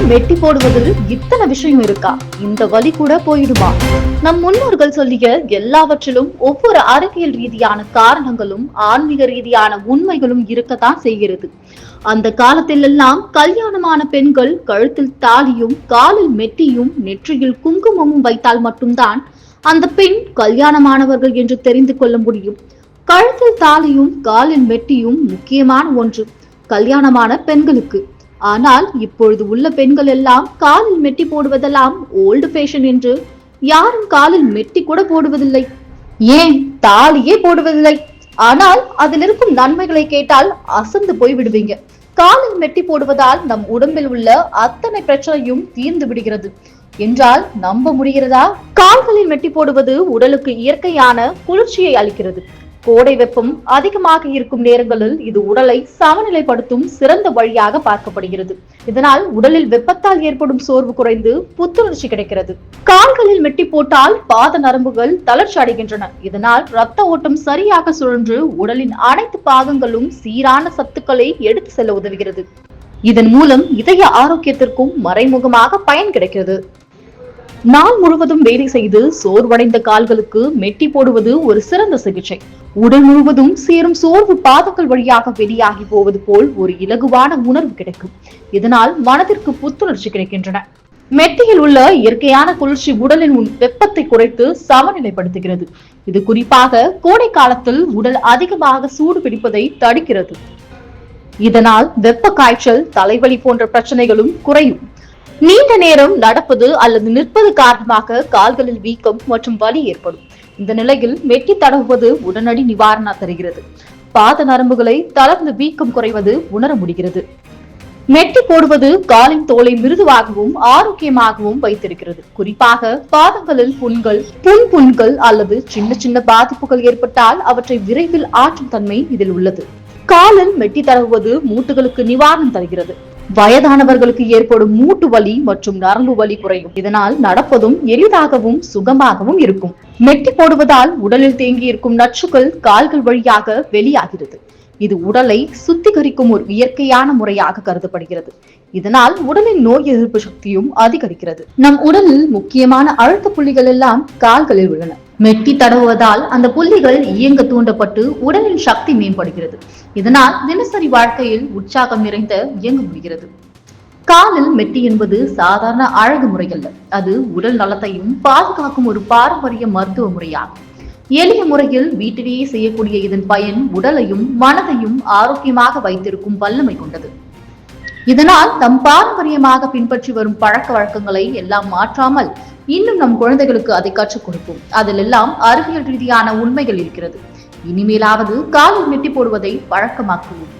மெட்டி போடுவதில் இத்தனை விஷயம் இருக்கா? இந்த வலி கூட போயிடுமா? நம் முன்னோர்கள் சொல்லிய எல்லாவற்றிலும் ஒவ்வொரு அறிவியல் ரீதியான காரணங்களும் ஆன்மீக ரீதியான உண்மைகளும் இருக்கத்தான் செய்கிறது. அந்த காலத்தில் எல்லாம் கல்யாணமான பெண்கள் கழுத்தில் தாலியும் காலில் மெட்டியும் நெற்றியில் குங்குமமும் வைத்தால் மட்டும்தான் அந்த பெண் கல்யாணமானவர்கள் என்று தெரிந்து கொள்ள முடியும். கழுத்தில் தாலியும் காலில் மெட்டியும் முக்கியமான ஒன்று கல்யாணமான பெண்களுக்கு. ஆனால் இப்பொழுது உள்ள பெண்கள் எல்லாம் காலில் மெட்டி போடுவதெல்லாம் ஓல்டு ஃபேஷன் என்று யாரும் காலில் மெட்டி கூட போடுவதில்லை, ஏன் தாலியே போடுவதில்லை. ஆனால் அதில் இருக்கும் நன்மைகளை கேட்டால் அசந்து போய் விடுவீங்க. காலில் மெட்டி போடுவதால் நம் உடம்பில் உள்ள அத்தனை பிரச்சனையும் தீர்ந்து விடுகிறது என்றால் நம்ப முடிகிறதா? கால்களில் மெட்டி போடுவது உடலுக்கு இயற்கையான குளிர்ச்சியை அளிக்கிறது. கோடை வெப்பம் அதிகமாக இருக்கும் நேரங்களில் இது உடலை சமநிலைப்படுத்தும் சிறந்த வழியாக பார்க்கப்படுகிறது. இதனால் உடலில் வெப்பத்தால் ஏற்படும் சோர்வு குறைந்து புத்துணர்ச்சி கிடைக்கிறது. கால்களில் மெட்டி போட்டால் பாத நரம்புகள் தளர்ச்சி அடைகின்றன. இதனால் ரத்த ஓட்டம் சரியாக சுழன்று உடலின் அனைத்து பாகங்களும் சீரான சத்துக்களை எடுத்து செல்ல உதவுகிறது. இதன் மூலம் இதய ஆரோக்கியத்திற்கும் மறைமுகமாக பயன் கிடைக்கிறது. நாள் முழுவதும் வேலை செய்து சோர்வடைந்த கால்களுக்கு மெட்டி போடுவது ஒரு சிறந்த சிகிச்சை. உடல் முழுவதும் சேரும் சோர்வு பாதங்கள் வழியாக வெளியாகி போவது போல் ஒரு இலகுவான உணர்வு கிடைக்கும். இதனால் மனதிற்கு புத்துணர்ச்சி கிடைக்கின்றன. மெட்டியில் உள்ள இயற்கையான குளிர்ச்சி உடலின் வெப்பத்தை குறைத்து சமநிலைப்படுத்துகிறது. இது குறிப்பாக கோடை காலத்தில் உடல் அதிகமாக சூடு பிடிப்பதை தடுக்கிறது. இதனால் வெப்ப காய்ச்சல், தலைவலி போன்ற பிரச்சனைகளும் குறையும். நீண்ட நேரம் நடப்பது அல்லது நிற்பது காரணமாக கால்களில் வீக்கம் மற்றும் வலி ஏற்படும். இந்த நிலையில் மெட்டி தடவுவது உடனடி நிவாரணம் தருகிறது. பாத நரம்புகளை தளர்ந்து வீக்கம் குறைவது உணர முடிகிறது. மெட்டி போடுவது காலின் தோலை மிருதுவாகவும் ஆரோக்கியமாகவும் வைத்திருக்கிறது. குறிப்பாக பாதங்களில் புண்கள் அல்லது சின்ன சின்ன பாதிப்புகள் ஏற்பட்டால் அவற்றை விரைவில் ஆற்றும் தன்மை இதில் உள்ளது. காலில் மெட்டி தடவுவது மூட்டுகளுக்கு நிவாரணம் தருகிறது. வயதானவர்களுக்கு ஏற்படும் மூட்டு வலி மற்றும் நரம்பு வலி குறையும். இதனால் நடப்பதும் எளிதாகவும் சுகமாகவும் இருக்கும். மெட்டி போடுவதால் உடலில் தேங்கி இருக்கும் நச்சுக்கள் கால்கள் வழியாக வெளியாகிறது. இது உடலை சுத்திகரிக்கும் ஒரு இயற்கையான முறையாக கருதப்படுகிறது. இதனால் உடலின் நோய் எதிர்ப்பு சக்தியும் அதிகரிக்கிறது. நம் உடலில் முக்கியமான அழுத்த புள்ளிகள் எல்லாம் கால்களில் உள்ளன. மெட்டி தடவுவதால் அந்த புள்ளிகள் இயங்க தூண்டப்பட்டு உடலின் சக்தி மேம்படுகிறது. இதனால் தினசரி வாழ்க்கையில் உற்சாகம் நிறைந்த இயங்க முடிகிறது. காலில் மெட்டி என்பது சாதாரண அழகு முறை அல்ல, அது உடல் நலத்தையும் பாதுகாக்கும் ஒரு பாரம்பரிய மருத்துவ முறையாகும். எளிய முறையில் வீட்டிலேயே செய்யக்கூடிய இதன் பயன் உடலையும் மனதையும் ஆரோக்கியமாக வைத்திருக்கும் வல்லமை கொண்டது. இதனால் நம் பாரம்பரியமாக பின்பற்றி வரும் பழக்க வழக்கங்களை எல்லாம் மாற்றாமல் இன்னும் நம் குழந்தைகளுக்கு அதை கற்றுக் கொடுப்போம். அதில் எல்லாம் அறிவியல் ரீதியான உண்மைகள் இருக்கிறது. இனிமேலாவது காலில் மெட்டி போடுவதை வழக்கமாக்குவோம்.